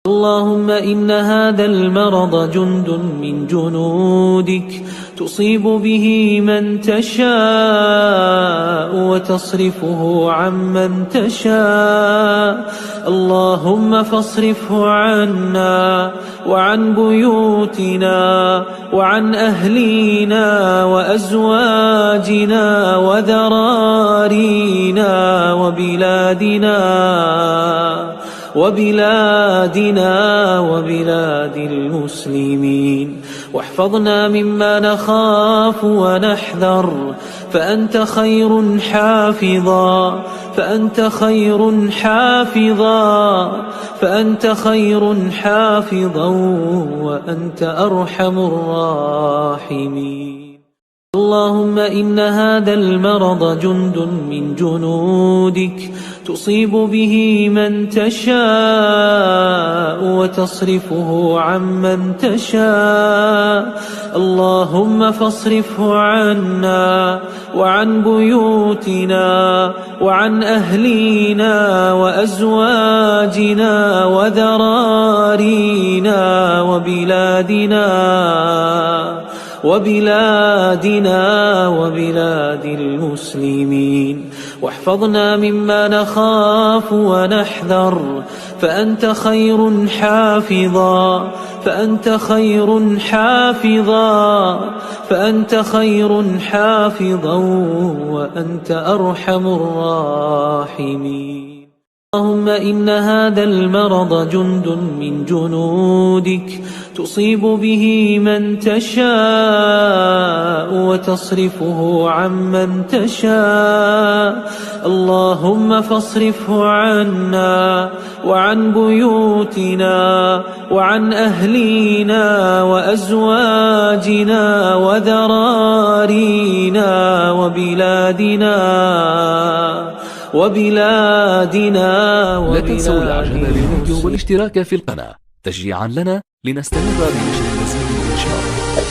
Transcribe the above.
اللهم إن هذا المرض جند من جنودك تصيب به من تشاء وتصرفه عمن تشاء. اللهم فاصرفه عنا وعن بيوتنا وعن أهلينا وأزواجنا وذرارينا وبلاد المسلمين، واحفظنا مما نخاف ونحذر، فأنت خير حافظا وأنت أرحم الراحمين. اللهم إن هذا المرض جند من جنودك تصيب به من تشاء وتصرفه عمن تشاء. اللهم فاصرفه عنا وعن بيوتنا وعن أهلينا وأزواجنا وذرارينا وبلاد المسلمين، واحفظنا مما نخاف ونحذر، فأنت خير حافظا وأنت أرحم الراحمين. اللهم إن هذا المرض جند من جنودك تصيب به من تشاء وتصرفه عمن تشاء. اللهم فاصرفه عنا وعن بيوتنا وعن أهلينا وأزواجنا وذرارينا لا تنسوا الاعجاب بالفيديو والاشتراك في القناة تشجيعا لنا لنستمر بنشر المزيد إن شاء الله.